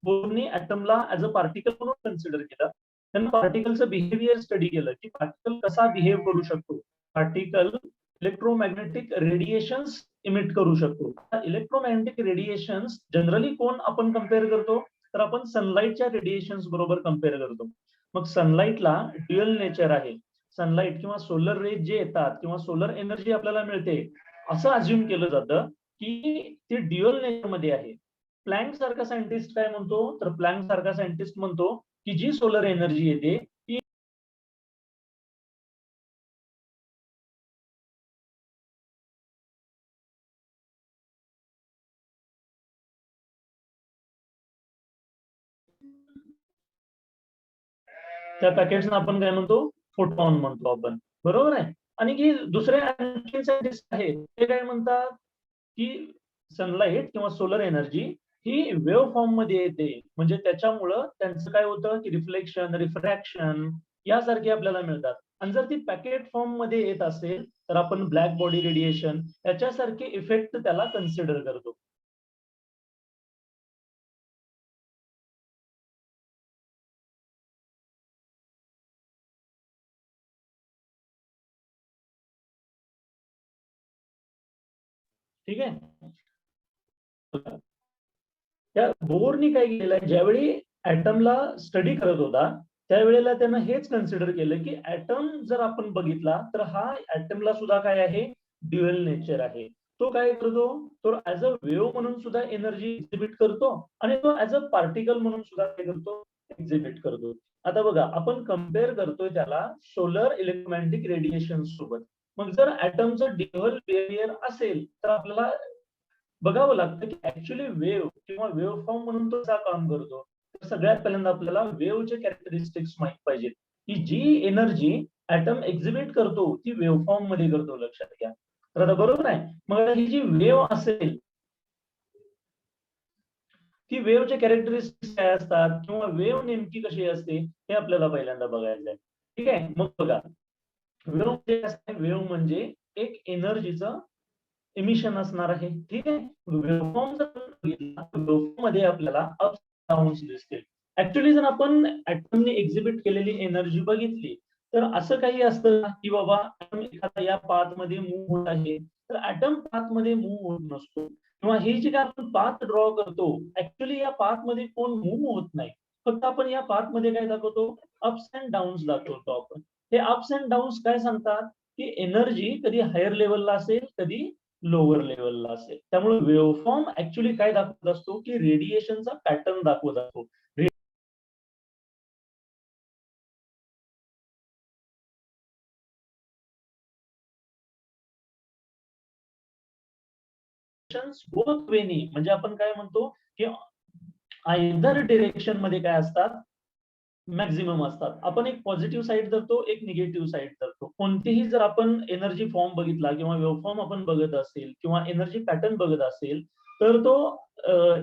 बोरनी ऍटमला as a particle म्हणून consider केलं. त्यांनी पार्टिकलचं बिहेवियर स्टडी केलं की पार्टिकल कसा बिहेव करू शकतो. पार्टिकल इलेक्ट्रोमॅग्नेटिक रेडिएशन्स इमिट करू शकतो. इलेक्ट्रोमॅग्नेटिक रेडिएशन्स जनरली कोण आपण कम्पेअर करतो, तर आपण सनलाइटच्या रेडिएशन्स बरोबर कम्पेअर करतो. मग सनलाइटला ड्युअल नेचर आहे. सनलाइट किंवा सोलर रेज जे येतात किंवा सोलर एनर्जी आपल्याला मिळते, असं अज्युम केलं जातं की ती ड्युअल नेचर मध्ये आहे. प्लँक सारखा सायंटिस्ट काय म्हणतो, तर प्लँक सारखा सायंटिस्ट म्हणतो की जी सोलर एनर्जी येते ती त्या पॅकेट्सना आपण काय म्हणतो, फोटॉन म्हणतो आपण, बरोबर आहे. आणि की दुसरे आणखी सायंटिस्ट आहेत ते काय म्हणतात की सनलाइट किंवा सोलर एनर्जी ही वेव्ह फॉर्म मध्ये येते, म्हणजे त्याच्यामुळं त्यांचं काय होतं की रिफ्लेक्शन, रिफ्रॅक्शन यासारखे आपल्याला मिळतात. आणि जर ती पॅकेट फॉर्म मध्ये येत असेल तर आपण ब्लॅक बॉडी रेडिएशन याच्यासारखे इफेक्ट त्याला कन्सिडर करतो. ठीक आहे. त्या बोरनी काय केलेलं, ज्यावेळी ऍटमला स्टडी करत होता त्यावेळेला त्यानं हेच कन्सिडर केलं की ऍटम जर आपण बघितला तर हा ऍटमला सुद्धा काय आहे, ड्युअल नेचर आहे. तो काय करतो, तो ऍज अ वेव्ह म्हणून सुद्धा एनर्जी एक्झिबिट करतो आणि तो ऍज अ पार्टिकल म्हणून सुद्धा काय करतो, एक्झिबिट करतो. आता बघा आपण कम्पेअर करतोय त्याला सोलर इलेक्ट्रोमॅग्नेटिक रेडिएशन सोबत. मग जर ऍटमचं ड्युअल बिहेवियर असेल तर आपल्याला बघावं लागतं की ऍक्च्युली वेव्ह किंवा वेव्ह फॉर्म म्हणून तो कसा काम करतो. तर सगळ्यात पहिल्यांदा आपल्याला वेव्हचे कॅरेक्टरिस्टिक्स माहित पाहिजेत की जी एनर्जी ऍटम एक्झिबिट करतो ती वेव्ह फॉर्म मध्ये करतो, लक्षात घ्या. तर आता बरोबर आहे. मग आता ही जी वेव्ह असेल ती वेव्हचे कॅरेक्टरिस्टिक्स काय असतात किंवा वेव्ह नेमकी कशी असते हे आपल्याला पहिल्यांदा बघायचं आहे. ठीक आहे. मग बघा, वेव्ह म्हणजे काय असते, वेव्ह म्हणजे एक एनर्जीचं इमिशन असणार आहे. ठीक आहे. वेव्हफॉर्म जर बघितला वेव्हफॉर्म मध्ये आपल्याला अप्स डाऊन्स दिसतील. ऍक्च्युली जर आपण ऍटमने एक्झिबिट केलेली एनर्जी बघितली तर असं काही असतं की बाबा ऍटम एखादा या पाथ मध्ये मूव्ह होत आहे, तर ऍटम पाथ मध्ये मूव्ह होत नसतो. किंवा हे जे काय आपण पाथ ड्रॉ करतो ऍक्च्युली या पाथ मध्ये कोण मूव्ह होत नाही. फक्त आपण या पाथ मध्ये काय दाखवतो, अप्स अँड डाऊन्स दाखवतो आपण. हे अप्स अँड डाऊन्स काय सांगतात की एनर्जी कधी हायर लेवलला असेल, कधी लोअर लेवलला असेल. त्यामुळे वेव्हफॉर्म ऍक्च्युली काय दाखवत असतो की रेडिएशनचा पॅटर्न दाखवत असतो. बोथ वेनी म्हणजे आपण काय म्हणतो की आयदर डिरेक्शन मध्ये काय असतात, मॅक्झिमम असतात. आपण एक पॉझिटिव्ह साईड धरतो, एक निगेटिव्ह साईड धरतो. कोणतेही जर आपण एनर्जी फॉर्म बघितला किंवा वेव्ह फॉर्म आपण बघत असेल किंवा एनर्जी पॅटर्न बघत असेल तर तो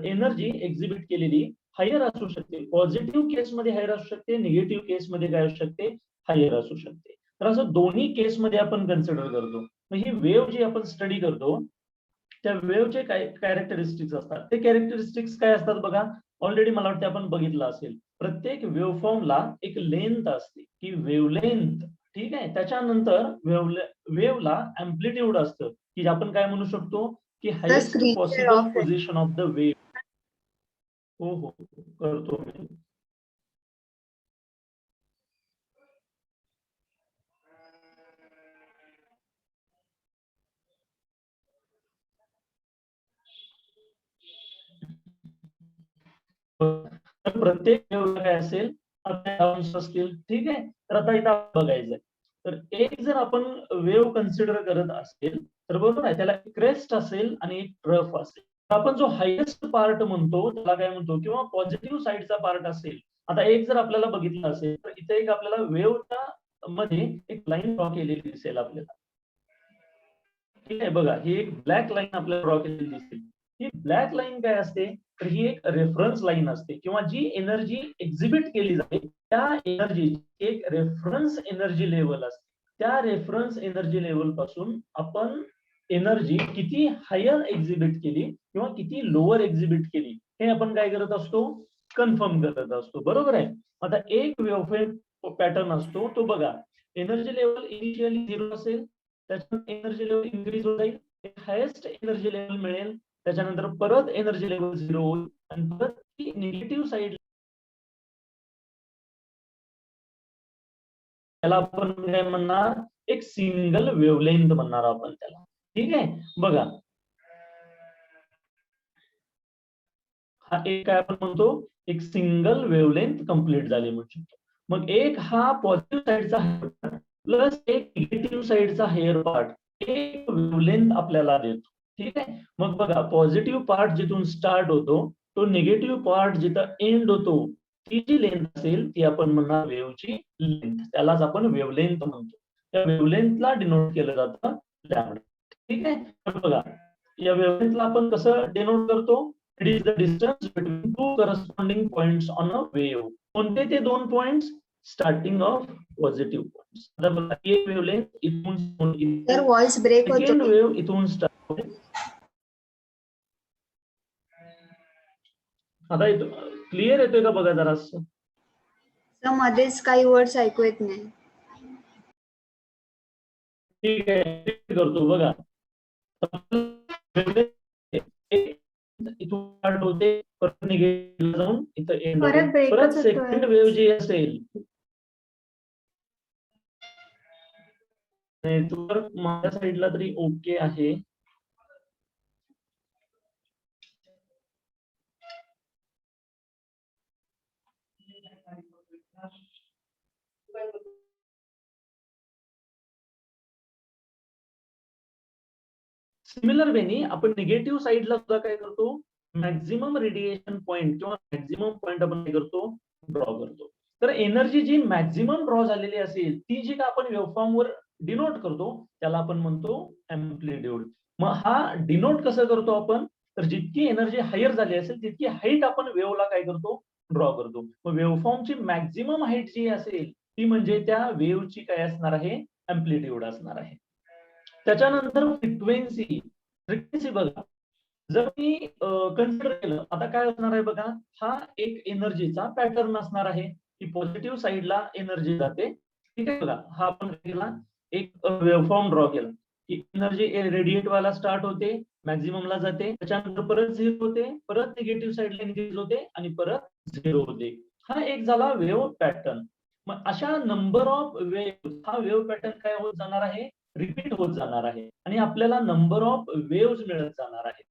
एनर्जी एक्झिबिट केलेली हायर असू शकते. पॉझिटिव्ह केसमध्ये हायर असू शकते, निगेटिव्ह केसमध्ये काय असू शकते, हायर असू शकते. तर असं दोन्ही केसमध्ये आपण कन्सिडर करतो. मग ही वेव्ह जी आपण स्टडी करतो त्या वेव्हचे काय कॅरेक्टरिस्टिक्स असतात, ते कॅरेक्टरिस्टिक्स काय असतात बघा. ऑलरेडी मला वाटतं आपण बघितलं असेल, प्रत्येक वेव्हफॉर्मला एक लेंथ असते की वेव्हलेंथ. ठीक आहे. त्याच्यानंतर वेव्हला अँप्लिट्यूड असतं की आपण काय म्हणू शकतो की The highest screen share possible off है. Position of the wave. हो हो करतो मी. तर प्रत्येक वेव्हला काय असेल, डाऊन्स असतील. ठीक आहे. तर आता इथं बघायचंय, तर एक जर आपण वेव्ह कन्सिडर करत असेल तर बरोबर आहे, त्याला क्रेस्ट असेल आणि एक ट्रफ असेल. तर आपण जो हायेस्ट पार्ट म्हणतो त्याला काय म्हणतो, किंवा पॉझिटिव्ह साईडचा पार्ट असेल. आता एक जर आपल्याला बघितलं असेल तर इथे एक आपल्याला वेव्हच्या मध्ये एक लाईन ड्रॉ केलेली दिसेल आपल्याला. ठीक आहे. बघा ही एक ब्लॅक लाईन आपल्याला ड्रॉ केलेली दिसेल. ही ब्लॅक लाईन काय असते, तर ही एक रेफरन्स लाईन असते किंवा जी एनर्जी एक्झिबिट केली जाते त्या एनर्जीची एक रेफरन्स एनर्जी लेवल असते. त्या रेफरन्स एनर्जी लेवल पासून आपण एनर्जी किती हायर एक्झिबिट केली किंवा किती लोअर एक्झिबिट केली हे आपण काय करत असतो, कन्फर्म करत असतो, बरोबर आहे. आता एक वेव्हफॉर्म पॅटर्न असतो, तो बघा एनर्जी लेवल इनिशियली 0 असेल, त्याच्यानंतर एनर्जी लेवल इन्क्रीज होत जाईल, एक हायेस्ट एनर्जी लेवल मिळेल, त्याच्यानंतर परत एनर्जी लेवल 0 होईल आणि परत ती निगेटिव्ह साईड, त्याला आपण काय म्हणणार, एक सिंगल वेव्हलेंथ म्हणणार आपण त्याला. ठीक आहे, बघा हा एक काय आपण म्हणतो, एक सिंगल वेव्हलेंथ कंप्लीट झाली म्हणू शकतो. मग एक हा पॉझिटिव्ह साईडचा हेअर पार्ट प्लस एक निगेटिव्ह साईडचा हेअर पार्ट एक वेव्हलेंथ आपल्याला देतो. ठीक आहे, मग बघा पॉझिटिव्ह पार्ट जिथून स्टार्ट होतो, तो निगेटिव्ह पार्ट जिथं एंड होतो, ती जी लेंथ असेल ती आपण म्हणणार वेव्हची लेंथ, त्यालाच आपण वेव्हलेंथ म्हणतो. त्या वेव्हलेंथला डिनोट केलं जातं लॅम्बडा. ठीक आहे, तर बघा या वेव्हलेंथला आपण कसं डिनोट करतो, it is the distance between two corresponding points on a wave. कोणते ते दोन points, starting of positive points. आता बघा एक वेव्हलेंथ इथून तर व्हॉइस ब्रेक सेकंड होतोय. वेव्ह इथून स्टार्ट होते. आता येतो, क्लिअर येतोय का बघा जरा. तर मध्येच काही वर्ड्स ऐकू येत नाही. ठीक आहे, करतो बघा. इथून स्टार्ट होते, परत निगेटिव्ह जाऊन इथं एंड होते, परत ब्रेकच परत होतोय. सेकंड वेव्ह जी असेल, नेटवर्क माझ्या साईडला तरी ओके आहे. सिमिलर वेनी आपण निगेटिव्ह साईडला सुद्धा काय करतो, मॅक्झिमम रेडिएशन पॉइंट किंवा मॅक्झिमम पॉइंट आपण काय करतो, ड्रॉ करतो. तर एनर्जी जी मॅक्झिमम ड्रॉ झालेली असेल, ती जी का आपण वेव्हफॉर्म वर डिनोट करतो, त्याला आपण म्हणतो अँप्लिट्यूड. मग हा डिनोट कसं करतो आपण, तर जितकी एनर्जी हायर झाली असेल तितकी हाईट आपण वेव्हला काय करतो, ड्रॉ करतो. मग वेव्हफॉर्मची मॅक्झिमम हाईट जी असेल ती म्हणजे त्या वेव्हची काय असणार आहे, अँप्लिट्यूड असणार आहे. त्याच्यानंतर फ्रिक्वेन्सी, फ्रिक्वेन्सी बघा जर मी कन्सिडर केलं, आता काय असणार आहे बघा, हा एक एनर्जीचा पॅटर्न असणार आहे की पॉझिटिव्ह साईडला एनर्जी जाते. ठीक आहे, बघा हा आपण केला, एक वेव्हफॉर्म ड्रॉ केला की एनर्जी रेडिएट व्हायला स्टार्ट होते, मॅक्झिममला जाते, त्याच्यानंतर परत झिरो होते, परत निगेटिव्ह साईडला इन्क्रीज होते आणि परत झिरो होते. हा एक झाला वेव्ह पॅटर्न. मग अशा नंबर ऑफ वेव्ह, हा वेव्ह पॅटर्न काय होत जाणार आहे, रिपीट होत जाणार आहे आणि आपल्याला नंबर ऑफ वेव्ह मिळत जाणार आहे.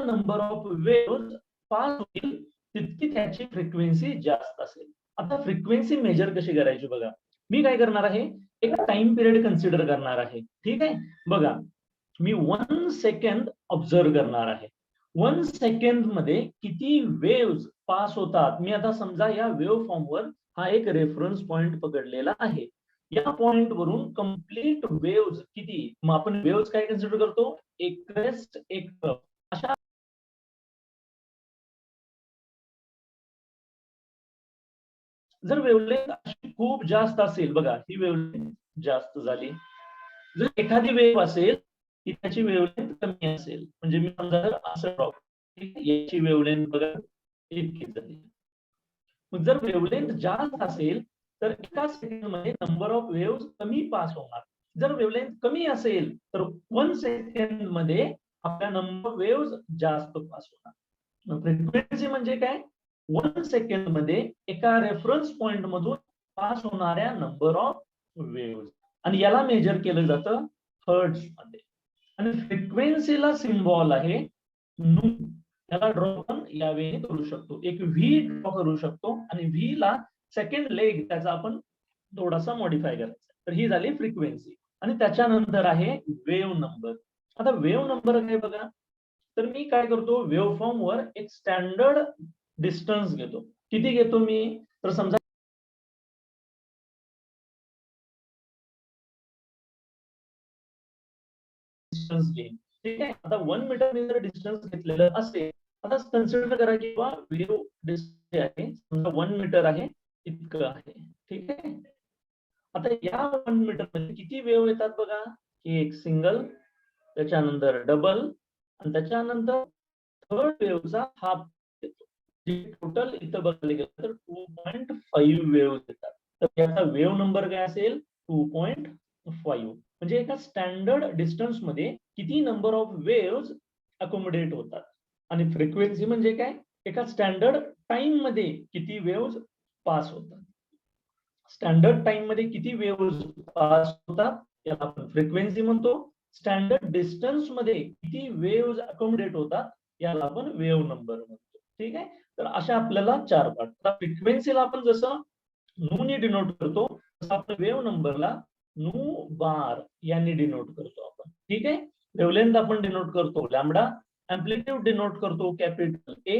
नंबर ऑफ वेव्ह पास होईल तितकी त्याची फ्रिक्वेन्सी जास्त असेल. आता फ्रिक्वेन्सी मेजर कशी करायची बघा, मी काय करणार आहे, एक टाइम पिरियड कन्सिडर करणार आहे. ठीक आहे, बघा मी 1 सेकंद ऑब्झर्व करणार आहे. 1 सेकंद मध्ये किती वेव्ह पास होतात. मी आता समजा या वेव्ह फॉर्मवर हा एक रेफरन्स पॉइंट पकडलेला आहे. या पॉइंट वरून कंप्लीट वेव्ह किती, मग आपण वेव्ह काय कन्सिडर करतो, एक क्रेस्ट एक कर्व, अशा जर वेव्हलेंथ अशी खूप जास्त असेल, बघा ही वेव्हलेंथ जास्त झाली. जर एखादी वेव्ह असेल की त्याची वेव्हलेंथ कमी असेल, म्हणजे मी समजा असं ड्रॉ, याची वेव्हलेंथ बघा इतकी झाली. मग जर वेव्हलेंथ जास्त असेल तर एका सेकंड मध्ये नंबर ऑफ वेव्ह कमी पास होणार. जर वेव्हलेंथ कमी असेल तर 1 सेकंड मध्ये आपल्या नंबर वेव्ह जास्त पास होणार. फ्रिक्वेन्सी म्हणजे काय, 1 सेकंड मध्ये एका रेफरन्स पॉइंट मधून पास होणाऱ्या नंबर ऑफ वेव्ह, आणि याला मेजर केलं जातं हर्ट्झ मध्ये. आणि फ्रिक्वेन्सीला सिम्बॉल आहे नू, त्याला ड्रॉ पण या वेळी करू शकतो, एक व्ही ड्रॉ करू शकतो आणि व्ही ला सेकंड लेग त्याचा आपण थोडासा मॉडिफाय करायचा. तर ही झाली फ्रिक्वेन्सी. आणि त्याच्यानंतर आहे वेव्ह नंबर. आता वेव्ह नंबर काय बघा, तर मी काय करतो, वेव्ह फॉर्म वर एक स्टँडर्ड डिस्टन्स घेतो. किती घेतो मी, तर समजा डिस्टन्स घेईन. ठीक आहे, आता 1 मीटर मी जर डिस्टन्स घेतलेलं असेल, आता कन्सिडर करा की वेव्ह डिस्टन्स आहे समजा 1 मीटर आहे, इतकं आहे. ठीक आहे, आता या 1 मीटर मध्ये किती वेव्ह येतात बघा, की एक सिंगल, त्याच्यानंतर डबल आणि त्याच्यानंतर थर्ड वेव्हचा हाफ येतो. टोटल इथं बघायला गेलं तर 2.5 वेव्ह येतात. तर त्याचा वेव्ह नंबर काय असेल 2.5. म्हणजे एका स्टँडर्ड डिस्टन्स मध्ये किती नंबर ऑफ वेव्ह अकोमोडेट होतात. आणि फ्रिक्वेन्सी म्हणजे काय, एका स्टँडर्ड टाइम मध्ये किती वेव्ह पास होतात. स्टँडर्ड टाइम मध्ये किती वेव्ह पास होतात याला आपण फ्रिक्वेन्सी म्हणतो. स्टँडर्ड डिस्टन्स मध्ये किती वेव्ह अकोमोडेट होतात याला आपण वेव्ह नंबर म्हणतो. ठीक आहे. तर अशा आपल्याला 4 पार्ट. फ्रिक्वेन्सीला आपण जसं नू ने डिनोट करतो तसं आपण वेव्ह नंबरला नू बार यांनी डिनोट करतो आपण. ठीक आहे. वेव्हलेंथ आपण डिनोट करतो लॅम्बडा, अँप्लिट्यूड डिनोट करतो कॅपिटल ए,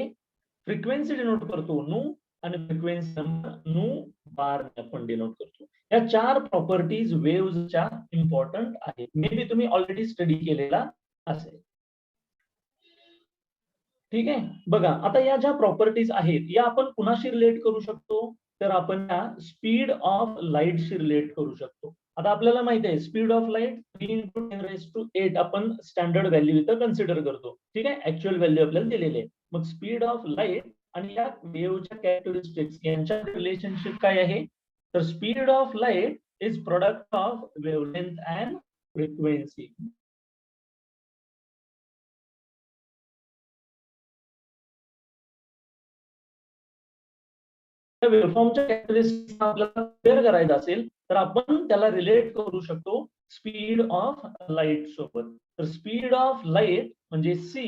फ्रिक्वेन्सी डिनोट करतो नू, आणि फ्रिक्वेन्सी नंबर नू बार आपण डिनोट करतो. या 4 प्रॉपर्टीज वेव्हच्या इम्पॉर्टंट आहेत. मे बी तुम्ही ऑलरेडी स्टडी केलेला असेल. ठीक आहे. बघा आता या ज्या प्रॉपर्टीज आहेत या आपण कुणाशी रिलेट करू शकतो, तर आपण या स्पीड ऑफ लाईटशी रिलेट करू शकतो. आता आपल्याला माहिती आहे स्पीड ऑफ लाईट 3 × 10⁸ आपण स्टँडर्ड व्हॅल्यू इथं कन्सिडर करतो. ठीक आहे. ऍक्च्युअल व्हॅल्यू आपल्याला दिलेली आहे. मग स्पीड ऑफ लाईट आणि या वेव्हच्या कॅरेक्टरिस्टिक्स यांच्या रिलेशनशिप काय आहे, तर speed of light is product of wavelength and frequency. वेव्हफॉर्मच्या कॅरेक्टरिस्टिक्स आपल्याला क्लिअर करायचं असेल तर आपण त्याला रिलेट करू शकतो स्पीड ऑफ लाईट सोबत. तर स्पीड ऑफ लाईट म्हणजे c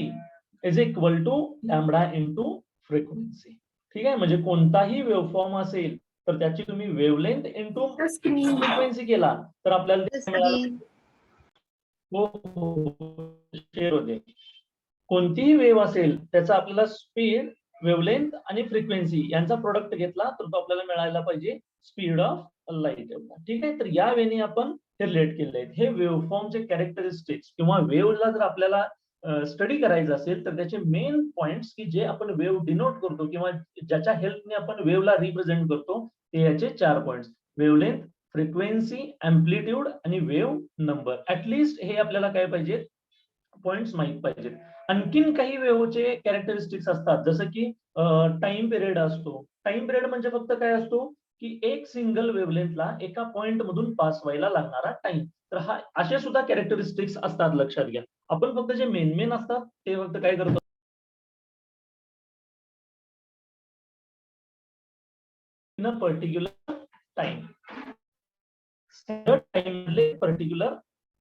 is equal to lambda into frequency. ठीक आहे. म्हणजे कोणताही वेव्हफॉर्म असेल तर त्याची तुम्ही वेव्हलेंथ इंटू फ्रिक्वेन्सी केला तर आपल्याला ते मिळालं. शेअर होते. कोणतीही वेव्ह असेल त्याचा आपल्याला स्पीड, वेव्हलेंथ आणि फ्रिक्वेन्सी यांचा प्रोडक्ट घेतला तर तो आपल्याला मिळायला पाहिजे स्पीड ऑफ लाईट एवढा. ठीक आहे. तर या वेने आपण हे रिलेट केले आहेत. हे वेव्हफॉर्मचे कॅरेक्टरिस्टिक्स किंवा वेव्हला जर आपल्याला स्टडी करायचं असेल तर त्याचे मेन पॉइंट्स की जे आपण वेव्ह डिनोट करतो किंवा ज्याच्या हेल्पने आपण वेव्हला रिप्रेझेंट करतो ते याचे 4 पॉइंट्स: वेव्हलेंथ, फ्रिक्वेन्सी, अँप्लिट्यूड आणि वेव्ह नंबर. ऍटलीस्ट हे आपल्याला काय पाहिजे, पॉइंट्स माहित पाहिजेत. आणखीन काही वेव्हचे कॅरेक्टरिस्टिक्स असतात जसं की टाइम पिरियड असतो. टाइम पिरियड म्हणजे फक्त काय असतो की एक सिंगल वेव्हलेंथला एका पॉइंट मधून पास व्हायला लागणारा टाइम. तर हा असे सुद्धा कॅरेक्टरिस्टिक्स असतात, लक्षात घ्या. आपण फक्त जे मेन असतात ते फक्त काय करतो, in a particular time. Standard time मधले पर्टिक्युलर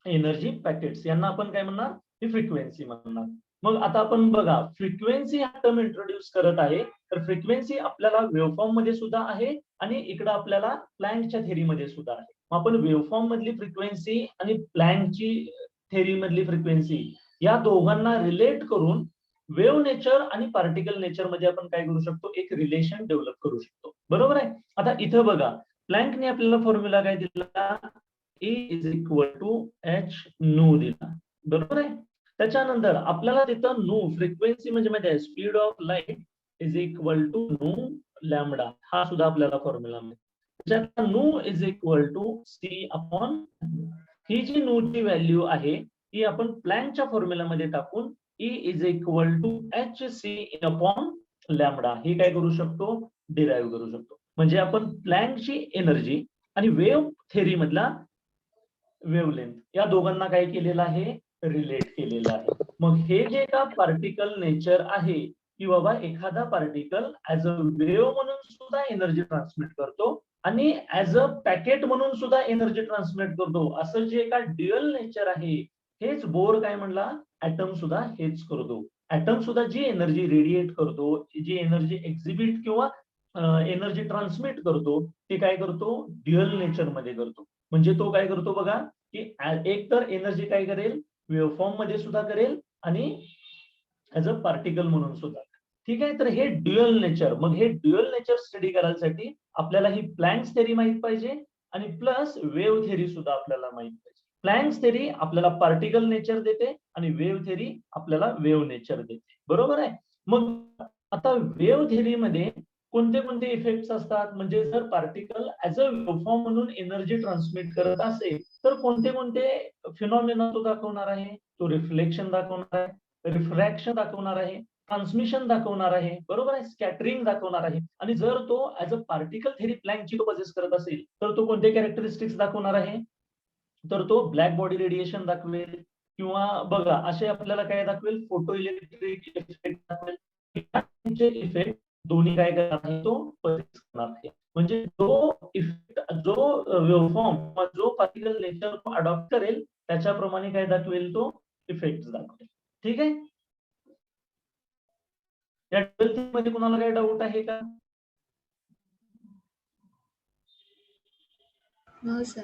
एनर्जी पॅकेट्स यांना आपण काय म्हणणार, ही फ्रिक्वेन्सी म्हणणार. मग आता आपण बघा फ्रिक्वेन्सी हा टर्म इंट्रोड्यूस करत आहे. तर फ्रिक्वेन्सी आपल्याला वेव्हफॉर्म मध्ये सुद्धा आहे आणि इकडे आपल्याला प्लँकच्या थेरीमध्ये सुद्धा आहे. आपण वेव्हफॉर्म मधली फ्रिक्वेन्सी आणि प्लँकची थेरी मधली फ्रिक्वेन्सी या दोघांना रिलेट करून वेव्ह नेचर आणि पार्टिकल नेचर मध्ये आपण काय करू शकतो, एक रिलेशन डेव्हलप करू शकतो. बरोबर आहे. आता इथं बघा प्लँकने आपल्याला फॉर्म्युला काय दिला, E is equal to h nu दिला. बरोबर आहे. त्याच्यानंतर आपल्याला तिथं नू फ्रिक्वेन्सी म्हणजे माहिती आहे speed of light is equal to nu lambda, हा सुद्धा आपल्याला फॉर्म्युला मिळतो. त्याच्यात nu is equal to C upon. ही जी नू ची व्हॅल्यू आहे ती आपण प्लँकच्या फॉर्म्युलामध्ये टाकून E is equal to H C upon lambda ही काय करू शकतो, डिराईव्ह करू शकतो. म्हणजे आपण प्लँकची एनर्जी आणि वेव्ह थेरी मधला वेव्हलेंथ या दोघांना काय केलेलं आहे, रिलेट केलेलं आहे. मग हे जे का पार्टिकल नेचर आहे की बाबा एखादा पार्टिकल ऍज अ वेव्ह म्हणून सुद्धा एनर्जी ट्रान्समिट करतो आणि ऍज अ पॅकेट म्हणून सुद्धा एनर्जी ट्रान्समिट करतो, असं जे का ड्युअल नेचर आहे हेच बोर काय म्हणला, ऍटम सुद्धा हेच करतो. ऍटम सुद्धा जी एनर्जी रेडिएट करतो, जी एनर्जी एक्झिबिट किंवा एनर्जी ट्रान्समिट करतो ते काय करतो, ड्युअल नेचर मध्ये करतो. म्हणजे तो काय करतो बघा की एक तर एनर्जी काय करेल, वेव्हफॉर्म मध्ये सुद्धा करेल आणि ऍज अ पार्टिकल म्हणून सुद्धा. ठीक आहे. तर हे ड्युअल नेचर, मग हे ड्युअल नेचर स्टडी करायसाठी आपल्याला ही प्लँक्स थेरी माहित पाहिजे आणि प्लस वेव्ह थेरी सुद्धा आपल्याला माहित पाहिजे. प्लँक्स थेरी आपल्याला पार्टिकल नेचर देते आणि वेव्ह थेरी आपल्याला वेव्ह नेचर देते. बरोबर आहे. मग आता वेव्ह थेरी मध्ये कोणते कोणते इफेक्ट्स असतात, म्हणजे जर पार्टिकल ऍज अ वेव्हफॉर्म म्हणून एनर्जी ट्रान्समिट करत असेल तर कोणते कोणते फिनॉमिना तो दाखवणार आहे, तो रिफ्लेक्शन दाखवणार आहे, रिफ्रॅक्शन दाखवणार आहे, ट्रान्समिशन दाखवणार आहे, बरोबर आहे, स्कॅटरिंग दाखवणार आहे. आणि जर तो ऍज अ पार्टिकल थेरी प्लॅनची तो पजेस करत असेल तर तो कोणते कॅरेक्टरिस्टिक्स दाखवणार आहे, तर तो ब्लॅक बॉडी रेडिएशन दाखवेल किंवा बघा असे आपल्याला काय दाखवेल, फोटो इलेक्ट्रिक इफेक्ट दाखवेल. इफेक्ट दोन्ही काय करणार आहे, तो पजेस करणार आहे. म्हणजे जो इफेक्ट, जो वेव्हफॉर्म किंवा जो पार्टिकल नेचर तो अडॉप्ट करेल त्याच्याप्रमाणे काय दाखवेल, तो इफेक्ट दाखवेल. ठीक आहे. या मध्ये कुणाला काही डाऊट आहे का? हो सर.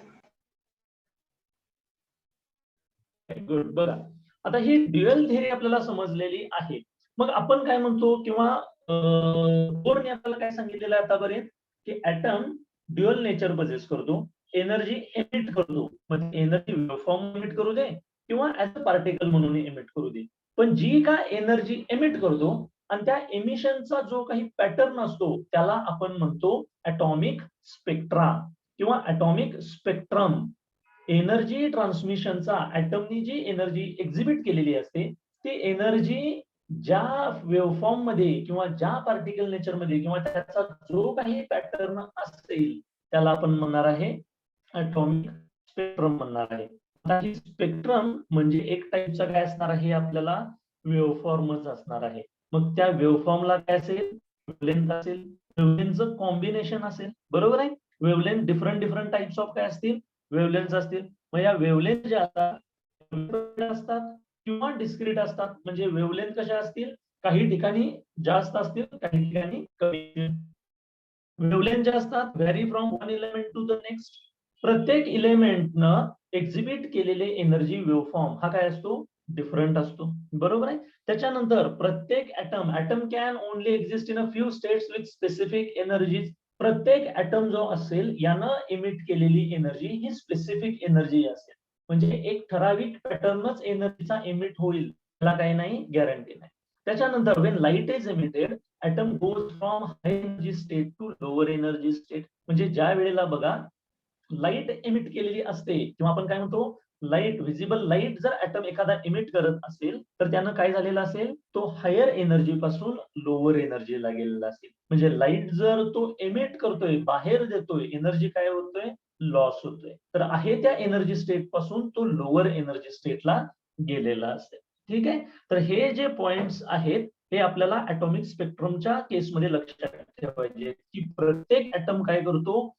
गुड. बघा आता ही ड्युअल थेरी आपल्याला समजलेली आहे. मग आपण काय म्हणतो किंवा बोर्ने आपल्याला काय सांगितलेलं आहे आतापर्यंत, की ऍटम ड्युअल नेचर पजेस करतो, एनर्जी एमिट करतो. म्हणजे एनर्जी वेव्हफॉर्म एमिट करू दे किंवा ऍज अ पार्टिकल म्हणून एमिट करू दे. पण जी का एनर्जी एमिट करतो आणि त्या एमिशनचा जो काही पॅटर्न असतो त्याला आपण म्हणतो ऍटॉमिक स्पेक्ट्रा किंवा ऍटॉमिक स्पेक्ट्रम. एनर्जी ट्रान्समिशनचा ऍटमनी जी एनर्जी एक्झिबिट केलेली असते ती एनर्जी ज्या वेव्हफॉर्म मध्ये किंवा ज्या पार्टिकल नेचर मध्ये किंवा त्याचा जो काही पॅटर्न असेल त्याला आपण म्हणणार आहे ऍटॉमिक स्पेक्ट्रम म्हणणार आहे. आता ही स्पेक्ट्रम म्हणजे एक टाईपचा काय असणार आहे, आपल्याला वेव्हफॉर्मच असणार आहे. मग त्या वेव्हफॉर्मला काय असेल, वेव्हलेंथ असेल, वेव्हलेंथचं कॉम्बिनेशन असेल, बरोबर आहे. वेव्हलेंथ डिफरंट टाइप्स ऑफ काय असतील, वेव्हलेंथ असतील. मग या वेव्हलेंथ ज्या असतात किंवा डिस्क्रीट असतात. म्हणजे वेव्हलेंथ कशा असतील, काही ठिकाणी जास्त असतील, काही ठिकाणी कमी. वेव्हलेंथ ज्या असतात vary from one element to the next. प्रत्येक इलेमेंटनं एक्झिबिट केलेले एनर्जी वेव्हफॉर्म हा काय असतो, डिफरंट असतो, बरोबर आहे. त्याच्यानंतर प्रत्येक atom can only exist in a few states with specific energies. प्रत्येक ऍटम जो असेल यानं इमिट केलेली एनर्जी ही स्पेसिफिक एनर्जी असेल. म्हणजे एक ठराविक पॅटर्नच एनर्जीचा इमिट होईल त्याला काही नाही, गॅरंटी नाही. त्याच्यानंतर when light is emitted atom goes from high energy state to lower energy state. म्हणजे ज्या वेळेला बघा लाईट इमिट केलेली असते किंवा आपण काय म्हणतो लाईट, व्हिजिबल लाईट जर ऍटम एखादा इमिट करत असेल तर त्यानं काय झालेलं असेल, तो हायर एनर्जी पासून लोअर एनर्जीला गेलेला असेल. म्हणजे लाईट जर तो इमिट करतोय, बाहेर देतोय, एनर्जी काय होतोय, लॉस होतोय. तर आहे त्या एनर्जी स्टेट पासून तो लोअर एनर्जी स्टेटला गेलेला असेल. ठीक आहे. तर हे जे पॉइंट्स आहेत हे आपल्याला ऍटॉमिक स्पेक्ट्रमच्या केसमध्ये लक्षात ठेवायचे, की प्रत्येक ऍटम काय करतो,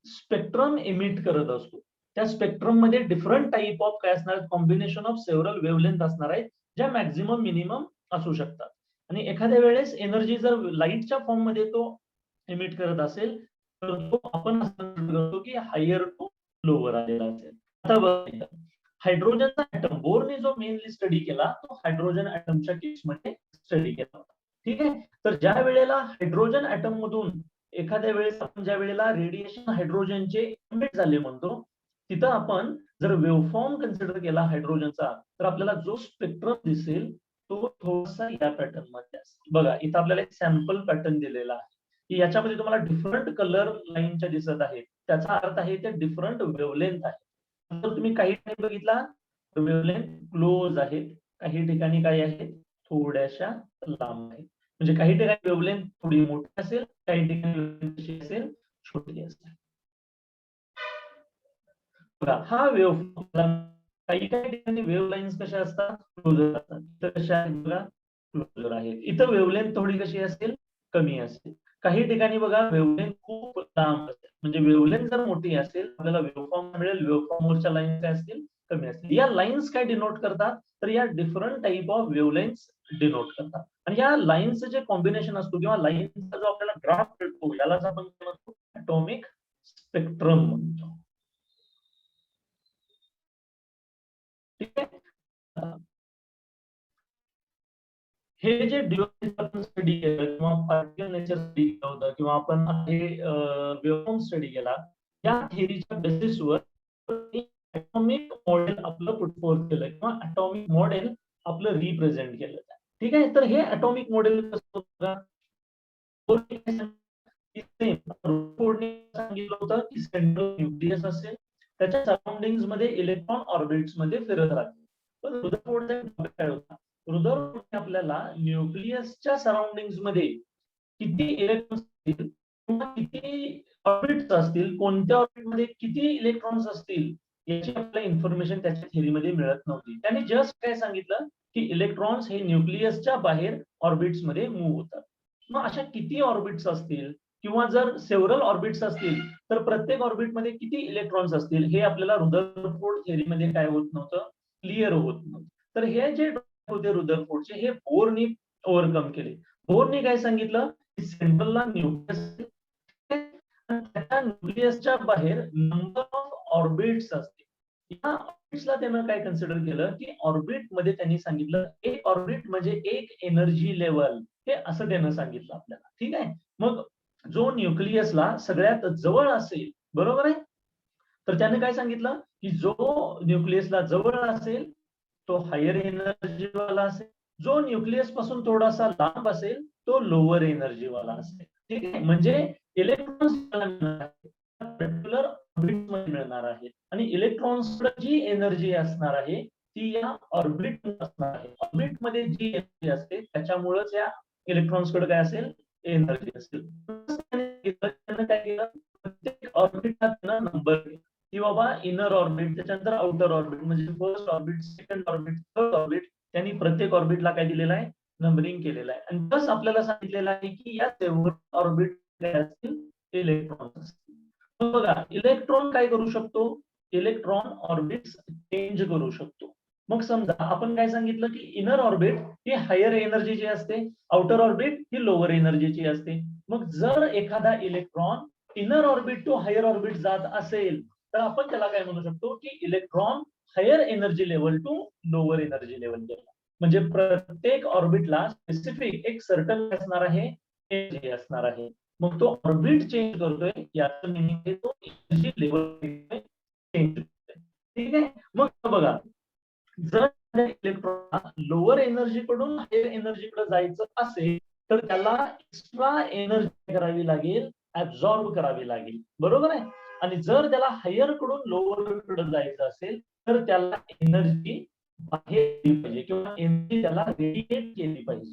स्पेक्ट्रम इमिट करत असतो. त्या स्पेक्ट्रम मध्ये डिफरंट टाइप ऑफ काय असणार, कॉम्बिनेशन ऑफ सेव्हरल वेव्हलेंथ असणार आहेत, ज्या मॅक्झिमम मिनिमम असू शकतात. आणि एखाद्या वेळेस एनर्जी जर लाईटच्या फॉर्म मध्ये तो इमिट करत असेल तर तो आपण असं करतो की हायर टू लोअर आलेला असेल. आता बघा हायड्रोजनचा ऍटम बोरने जो मेनली स्टडी केला तो हायड्रोजन ऍटमच्या केसमध्ये स्टडी केला होता. ठीक आहे. तर ज्या वेळेला हायड्रोजन ऍटम मधून एखाद्या वेळेस आपण ज्या वेळेला रेडिएशन हायड्रोजनचे इमिट झाले म्हणतो तिथं आपण जर वेव्हफॉर्म कन्सिडर केला हायड्रोजनचा तर आपल्याला जो स्पेक्ट्रम दिसेल तो थोडासा या पॅटर्न मध्ये असेल. बघा इथं आपल्याला एक सॅम्पल पॅटर्न दिलेला आहे की याच्यामध्ये तुम्हाला डिफरंट कलर लाईनच्या दिसत आहेत. त्याचा अर्थ आहे ते डिफरंट वेव्हलेंथ आहे. तर तुम्ही काही ठिकाणी बघितला वेव्हलेंथ क्लोज आहेत, काही ठिकाणी काय आहेत, थोड्याशा लांब आहेत. म्हणजे काही ठिकाणी वेव्हलेंथ थोडी मोठी असेल, काही ठिकाणी कशी असेल, छोटी असेल. बघा हा वेव्ह, काही काही ठिकाणी वेव्ह लाईन्स कशा असतात, क्लोजर असतात. तर कशा आहेत बघा, क्लोजर आहेत. इथं वेव्हलेंथ थोडी कशी असेल, कमी असेल. काही ठिकाणी बघा वेव्हलेंथ खूप लांब असेल. म्हणजे वेव्हलेंथ जर मोठी असेल आपल्याला वेव्हफॉर्म मिळेल, वेव्हफॉर्मवरच्या लाईन्स काय असतील, कमी असतील. या लाईन्स काय डिनोट करतात, तर या डिफरंट टाइप ऑफ वेव्हलेंथ्स डिनोट करतात. आणि या लाईन्सचं जे कॉम्बिनेशन असतो किंवा लाईन्सचा जो आपल्याला ग्राफ मिळतो यालाच आपण म्हणतो ऍटॉमिक स्पेक्ट्रम म्हणतो. ठीक आहे. हे जे आपण स्टडी केलं किंवा पार्टिकल नेचर स्टडी केलं होतं किंवा आपण हे वेव्हफॉर्म स्टडी केला, या थिअरीच्या बेसिसवर ऍटॉमिक मॉडेल आपलं पुटफोर्थ केलं किंवा ऍटॉमिक मॉडेल आपलं रिप्रेझेंट केलं. ठीक आहे. तर हे ऍटॉमिक मॉडेल कसं होतं, सांगितलं होतं की सेंट्रल न्यूक्लियस असेल, त्याच्या सराउंडिंग मध्ये इलेक्ट्रॉन ऑर्बिट्स मध्ये फिरत राहतील. पण रुदरफोर्डचा काय होता, रुदरफोर्ड आपल्याला न्यूक्लियसच्या सराउंडिंग मध्ये किती इलेक्ट्रॉन्स असतील किंवा किती ऑर्बिट्स असतील, कोणत्या ऑर्बिटमध्ये किती इलेक्ट्रॉन्स असतील याची आपल्याला इन्फॉर्मेशन त्याच्या थेअरीमध्ये मिळत नव्हती. त्याने जस्ट काय सांगितलं की इलेक्ट्रॉन्स हे न्यूक्लियसच्या बाहेर ऑर्बिट्स मध्ये मूव्ह होतात. मग अशा किती ऑर्बिट्स असतील किंवा जर सेव्हरल ऑर्बिट्स असतील तर प्रत्येक ऑर्बिटमध्ये किती इलेक्ट्रॉन्स असतील हे आपल्याला रुदरफोर्ड थेअरीमध्ये काय होत नव्हतं, क्लिअर होत नव्हतं. तर हे जे होते रुदरफोर्डचे हे बोरनी ओव्हरकम केले. बोरने काय सांगितलं की सेंट्रलला न्यूक्लियस त्याच्या न्यूक्लियसच्या बाहेर नंबर ऑफ ऑर्बिट्स असते. या ऑर्बिट्सला त्यानं काय कन्सिडर केलं की ऑर्बिट मध्ये त्यांनी सांगितलं एक ऑर्बिट म्हणजे एक एनर्जी लेवल, हे असं त्यानं सांगितलं आपल्याला. ठीक आहे. मग जो न्यूक्लियसला सगळ्यात जवळ असेल, बरोबर आहे, तर त्याने काय सांगितलं की जो न्यूक्लियसला जवळ असेल तो हायर एनर्जी वाला असेल, जो न्यूक्लियस पासून थोडासा लांब असेल तो लोअर एनर्जी वाला असेल. ठीक आहे. म्हणजे इलेक्ट्रॉन्स पर्टिक्युलर ऑर्बिट मध्ये मिळणार आहे आणि इलेक्ट्रॉन्स जी एनर्जी असणार आहे ती या ऑर्बिट असणार आहे. ऑर्बिट मध्ये जी एनर्जी असते त्याच्यामुळेच या इलेक्ट्रॉन्स कडे काय असेल, एनर्जी असेल. काय केलं, प्रत्येक ऑर्बिटला नंबर की बाबा इनर ऑर्बिट, त्याच्यानंतर आउटर ऑर्बिट, म्हणजे first orbit, second orbit, third orbit, त्यांनी प्रत्येक ऑर्बिटला काय दिलेलं आहे, नंबरिंग केलेलं आहे. आणि बस आपल्याला सांगितलेलं आहे की या सेव्हरल ऑर्बिट काय असतील, इलेक्ट्रॉन असतील. बघा इलेक्ट्रॉन काय करू शकतो, इलेक्ट्रॉन ऑर्बिट्स चेंज करू शकतो. मग समजा आपण काय सांगितलं की इनर ऑर्बिट ही हायर एनर्जीची असते, आउटर ऑर्बिट ही लोअर एनर्जीची असते. मग जर एखादा electron inner orbit to higher orbit जात असेल तर आपण त्याला काय म्हणू शकतो की electron higher energy level to lower energy level गेला. म्हणजे प्रत्येक ऑर्बिटला स्पेसिफिक एक सर्टन असणार आहे, एनर्जी असणार आहे. मग तो ऑर्बिट चेंज करतोय याचं मिनिंग आहे तो एनर्जी लेवल चेंज करतोय. ठीक आहे. मग बघा जर इलेक्ट्रॉन लोअर एनर्जी कडून हायर एनर्जी कडे जायचं असेल तर त्याला एक्स्ट्रा एनर्जी करावी लागेल, ऍब्झॉर्ब करावी लागेल, बरोबर आहे. आणि जर त्याला हायर कडून लोअर कडे जायचं असेल तर त्याला एनर्जी बाहेर दिली पाहिजे किंवा एनर्जी त्याला रेडिएट केली पाहिजे.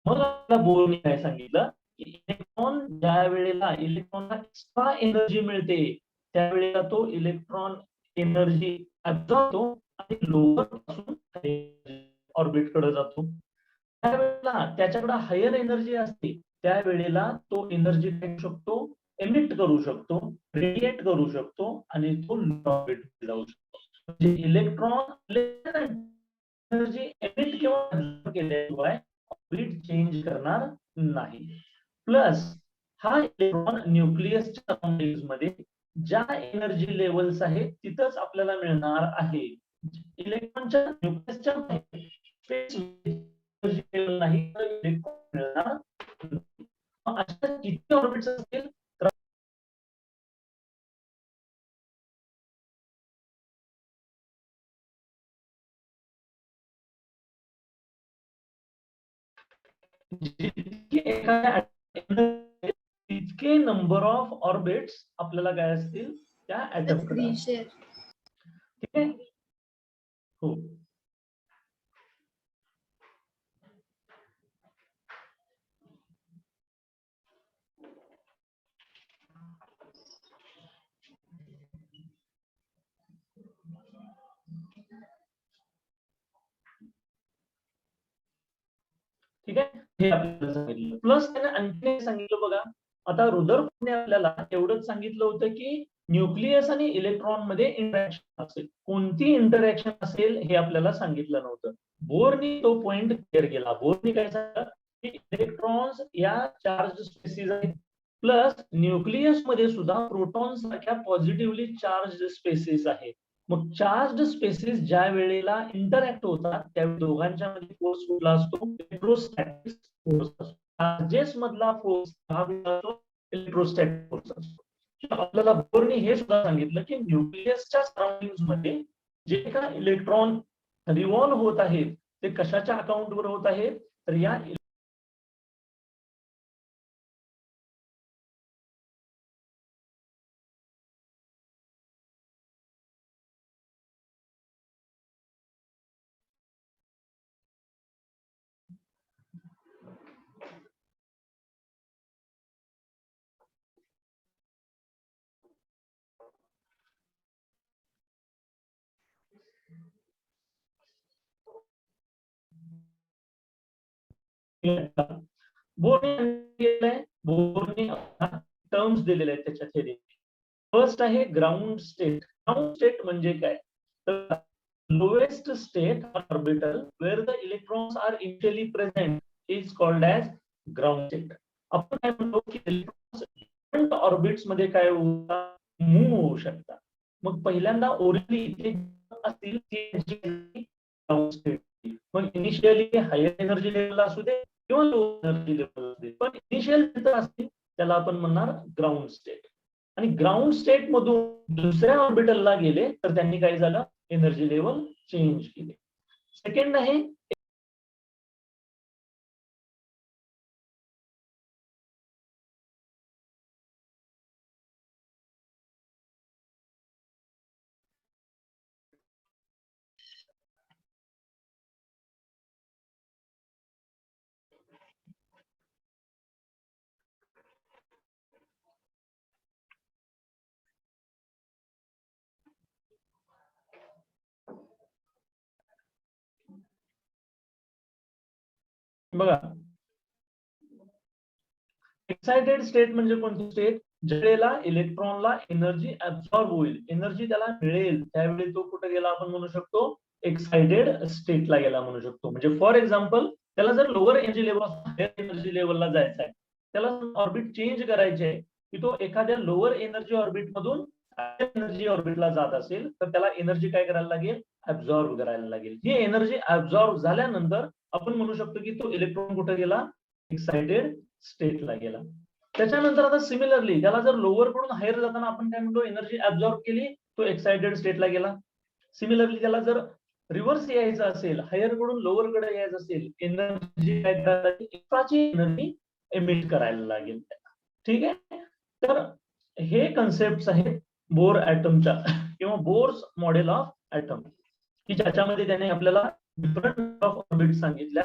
मग आपल्याला बोरने काय सांगितलं की इलेक्ट्रॉन ज्या वेळेला इलेक्ट्रॉनला एक्स्ट्रा एनर्जी मिळते त्यावेळेला तो इलेक्ट्रॉन एनर्जी ऍब्झॉर्ब आणि लोअर पासून ऑर्बिट कडे जातो. त्यावेळेला त्याच्याकडे हायर एनर्जी असते त्यावेळेला तो एनर्जी करू शकतो, एमिट करू शकतो, रेडिएट करू शकतो आणि तो ऑर्बिट जाऊ शकतो. म्हणजे इलेक्ट्रॉन एनर्जी एमिट किंवा ऍब्झॉर्ब केल्याशिवाय ऑर्बिट चेंज करणार नाही. प्लस हा इलेक्ट्रॉन न्यूक्लियसच्या सराउंडिंग मध्ये ज्या एनर्जी लेवल्स आहेत तिथंच आपल्याला मिळणार आहे. इलेक्ट्रॉनच्या न्यूक्लियसच्या बाहेर स्पेस एनर्जी लेवल नाही तर इलेक्ट्रॉन मिळणार नाही. अशा किती ऑर्बिट्स असतील तर तितके नंबर ऑफ ऑर्बिट्स आपल्याला काय असतील त्या ऍटम कडे. ठीक आहे. हो. ठीक आहे. हे आपल्याला सांगितलं. प्लस त्याने आणखी सांगितलं बघा, आता रुदरफोर्डने आपल्याला एवढंच सांगितलं होतं की न्यूक्लियस आणि इलेक्ट्रॉन मध्ये इंटरॅक्शन असेल, कोणती इंटरॅक्शन असेल हे आपल्याला सांगितलं नव्हतं. बोरनी तो पॉइंट क्लिअर केला. बोरनी काय सांगितलं की इलेक्ट्रॉन्स या चार्ज स्पेसिस आहेत, प्लस न्यूक्लियस मध्ये सुद्धा प्रोटॉन सारख्या पॉझिटिव्हली चार्ज स्पेसिस आहेत. मग चार्ज स्पेसिस ज्या वेळेला इंटरॅक्ट होतात त्यावेळी दोघांच्या मध्ये फोर्स कुठला असतो, इलेक्ट्रोस्टॅटिक फोर्स असतो. चार्जेस मधला फोर्स हा असतो, इलेक्ट्रोस्टॅटिक फोर्स असतो. आपल्याला बोरने हे सुद्धा सांगितलं की न्यूक्लियसच्या सराउंडिंग मध्ये जे काही इलेक्ट्रॉन रिव्हॉल्व्ह होत आहेत ते कशाच्या अकाउंटवर होत आहेत तर या बोरने टर्म्स दिलेले आहेत त्याच्या थेरी. फर्स्ट आहे ग्राउंड स्टेट. ग्राउंड स्टेट म्हणजे काय, तर lowest state orbital where the electrons are initially present is called as ground state. आपण काय म्हणतो की इलेक्ट्रॉन्स डिफरंट ऑर्बिट्स मध्ये काय मूव्ह होऊ शकतात. मग पहिल्यांदा ओरिजिनली इथे असतील ग्राउंड स्टेट. मग इनिशियली हायर एनर्जी लेवलला असू दे किंवा लो एनर्जी लेवल असू दे, पण इनिशियल जिथं असतील त्याला आपण म्हणणार ग्राउंड स्टेट. आणि ग्राउंड स्टेट मधून दुसऱ्या ऑर्बिटलला गेले तर त्यांनी काय झालं, एनर्जी लेवल चेंज केले. सेकंड आहे बघा, एक्साइटेड स्टेट म्हणजे कोणती स्टेट, ज्यावेळेला इलेक्ट्रॉनला एनर्जी ऍब्सॉर्ब होईल, एनर्जी त्याला मिळेल, त्यावेळी तो कुठे गेला आपण म्हणू शकतो, एक्साइटेड स्टेटला गेला म्हणू शकतो. म्हणजे फॉर एक्झाम्पल त्याला जर lower energy level higher energy लेवलला जायचं आहे, त्याला ऑर्बिट चेंज करायचे आहे, की तो एखाद्या लोअर एनर्जी ऑर्बिट मधून हायर एनर्जी ऑर्बिटला जात असेल तर त्याला एनर्जी काय करायला लागेल, ऍब्सॉर्ब करायला लागेल. ही एनर्जी ऍब्सॉर्ब झाल्यानंतर आपण म्हणू शकतो की तो इलेक्ट्रॉन कुठे गेला, एक्साइटेड स्टेटला गेला. त्याच्यानंतर आता सिमिलरली त्याला जर लोअर कडून हायर जाताना आपण काय म्हणतो, एनर्जी ऍब्सॉर्ब केली, तो एक्साइटेड स्टेटला गेला. सिमिलरली त्याला जर रिव्हर्स यायचं असेल, हायर कडून लोअर कडे यायचं असेल, एनर्जी काय करायला लागेल, एक्स्ट्राची एनर्जी एमिट करायला लागेल. ठीक आहे. तर हे कन्सेप्ट आहेत बोर ऍटमच्या किंवा बोर्स मॉडेल ऑफ ऍटम, की ज्याच्यामध्ये त्याने आपल्याला डिफरंट ऑफ ऑर्बिट सांगितल्या.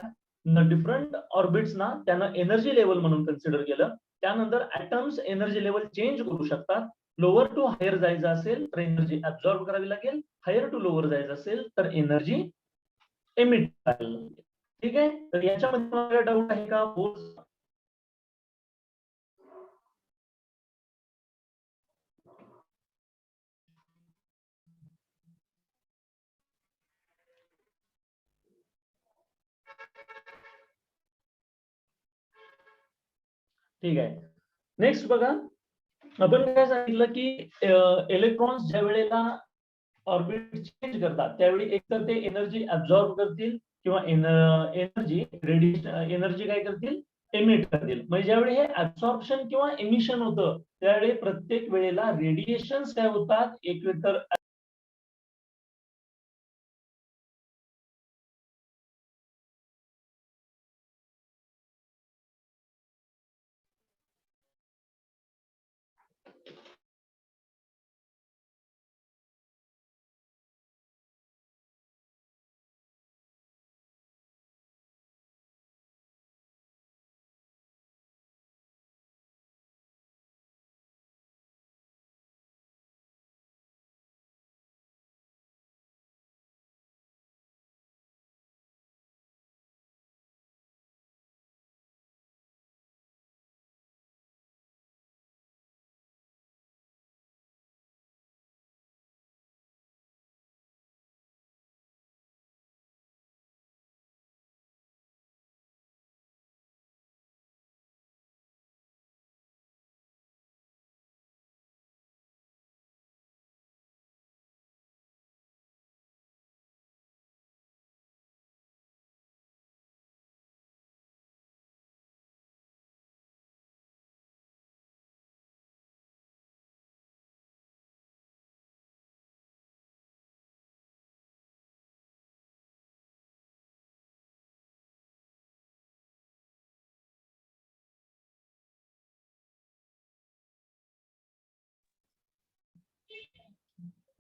डिफरंट ऑर्बिट्स ना त्यानं एनर्जी लेवल म्हणून कन्सिडर केलं. त्यानंतर ऍटम्स एनर्जी लेवल चेंज करू शकतात. लोअर टू हायर जायचं असेल तर एनर्जी ऍब्सॉर्ब करावी लागेल, हायर टू लोअर जायचं असेल तर एनर्जी एमिट करायला लागेल. ठीक आहे. तर याच्यामध्ये डाऊट आहे का? ठीक आहे. नेक्स्ट बघा, आपण काय सांगितलं की इलेक्ट्रॉन्स ज्या वेळेला ऑर्बिट चेंज करतात त्यावेळी एकतर ते एनर्जी ऍब्सॉर्ब करतील किंवा एनर्जी एनर्जी काय करतील, एमिट करतील. म्हणजे ज्यावेळी हे ऍब्सॉर्प्शन किंवा एमिशन होतं त्यावेळी प्रत्येक वेळेला रेडिएशन्स काय होतात, एक तर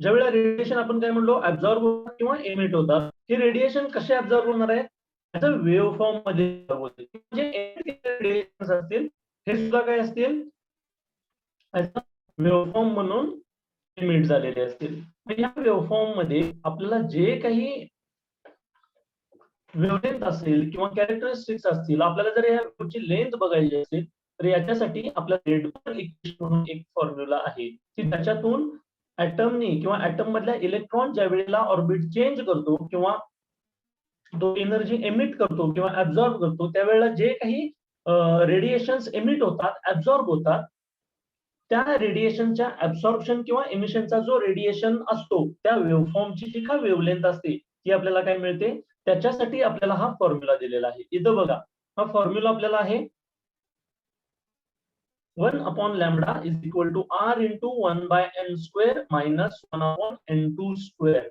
ज्यावेळेला रेडिएशन आपण काय म्हणलो, ऍब्सॉर्ब होतात किंवा एमिट होतात. हे रेडिएशन कसे ऍब्सॉर्ब होणार आहे, आता वेव्ह फॉर्म मध्ये होते. म्हणजे रेडिएशन असतील हे सुद्धा काय असतील, वेव्ह फॉर्म म्हणून एमिट झालेले असतील. या वेव्ह फॉर्म मध्ये आपल्याला जे काही वेव्हलेंथ असेल किंवा कॅरेक्टरिस्टिक्स असतील, आपल्याला जर या वेव्हची लेंथ बघायची असेल तर याच्यासाठी आपला रेडबर्ग इक्वेशन म्हणून एक फॉर्म्युला आहे की त्याच्यातून ऍटमनी किंवा ऍटम मधल्या इलेक्ट्रॉन ज्या वेळेला ऑर्बिट चेंज करतो किंवा तो एनर्जी एमिट करतो किंवा ऍब्झॉर्ब करतो त्यावेळेला जे काही रेडिएशन्स एमिट होतात ऍब्झॉर्ब होतात त्या रेडिएशनच्या ऍब्सॉर्प्शन किंवा एमिशनचा जो रेडिएशन असतो त्या वेव्हफॉर्मची जी काय वेव्हलेंथ असते ती आपल्याला काय मिळते त्याच्यासाठी आपल्याला हा फॉर्म्युला दिलेला आहे. इथं बघा हा फॉर्म्युला आपल्याला आहे 1 upon lambda is equal to r into 1 by n square minus 1 upon n2 square.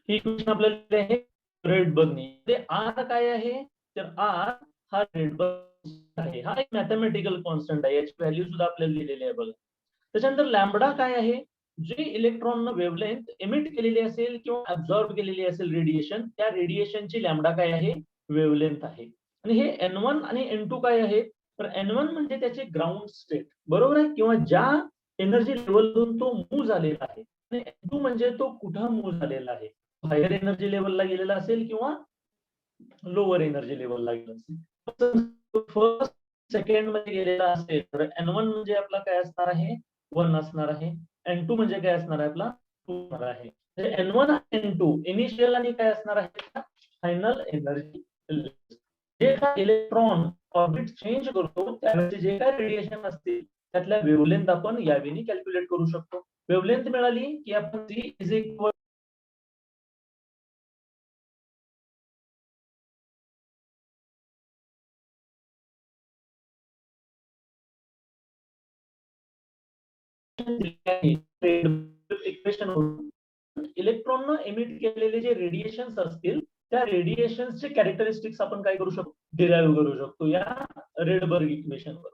He equation आपल्याला आहे रेडबर्गनी. ते आर काय आहे तर आर हा रेडबर्ग आहे, हा एक मॅथमॅटिकल कॉन्स्टंट आहे, याची व्हॅल्यू सुद्धा आपल्याला दिलेली आहे बघा. त्याच्यानंतर लॅम्बडा काय आहे जे इलेक्ट्रॉन वेव्हलेंथ एमिट केलेली असेल किंवा ऍब्झॉर्ब केलेली असेल रेडिएशन त्या रेडिएशनची लॅम्बडा काय आहे वेव्हलेंथ आहे. आणि हे N1 आणि N2 काय आहे तर N1 म्हणजे त्याचे ग्राउंड स्टेट बरोबर आहे किंवा ज्या एनर्जी लेवलवरून तो मूव्ह झालेला आहे आणि N2 म्हणजे तो कुठं मूव्ह झालेला आहे हायर एनर्जी लेवलला गेलेला असेल किंवा लोअर एनर्जी लेवलला गेलेला असेल. फर्स्ट सेकंड मध्ये गेलेला असेल तर N1 म्हणजे आपला काय असणार आहे 1 असणार आहे, N2 म्हणजे काय असणार आहे आपला 2 असणार आहे. N1 आणि N2 इनिशियल आणि काय असणार आहे फायनल एनर्जी. जे काय इलेक्ट्रॉन ऑर्बिट चेंज करतो त्यावेळेचे जे काय रेडिएशन असतील त्यातल्या वेव्हलेंथ आपण यावेळी कॅल्क्युलेट करू शकतो. वेव्हलेंथ मिळाली की आपण C is equal equation electron emit केलेले जे रेडिएशन्स असतील त्या रेडिएशन्सचे कॅरेक्टरिस्टिक्स आपण काय करू शकतो डिराईव्ह करू शकतो या रेडबर्ग इक्वेशन वर.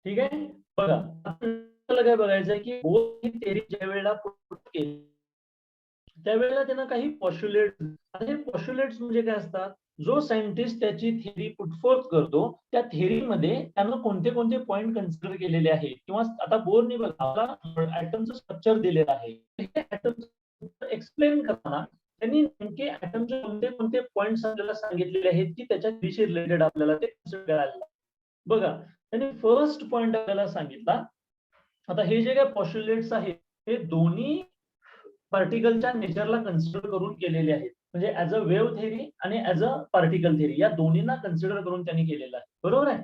ठीक आहे बघा आपल्याला काय बघायचं आहे की बोर ही थेरी ज्या वेळेला पुट केली त्यावेळेला त्यांना काही पॉस्ट्युलेट आता हे पॉस्ट्युलेट्स म्हणजे काय असतात जो सायंटिस्ट त्याची थेरी पुटफोर्थ करतो त्या थेरीमध्ये त्यानं कोणते कोणते पॉइंट कन्सिडर केलेले आहेत किंवा आता बोरने बघा ऍटमचं स्ट्रक्चर दिलेलं आहे हे ऍटम एक्सप्लेन करताना त्यांनी नेमके ऍटमचे कोणते कोणते पॉइंट्स आपल्याला सांगितलेले आहेत की त्याच्या थेरीशी रिलेटेड आपल्याला ते कन्सिडर करायला बघा त्यांनी फर्स्ट पॉइंट आपल्याला सांगितला. आता हे जे काही पॉस्ट्युलेट्स आहेत हे दोन्ही पार्टिकलच्या नेचरला कन्सिडर करून केलेले आहेत म्हणजे ऍज अ वेव्ह थेरी आणि ऍज अ पार्टिकल थेरी या दोन्हींना कन्सिडर करून त्यांनी केलेलं आहे बरोबर आहे.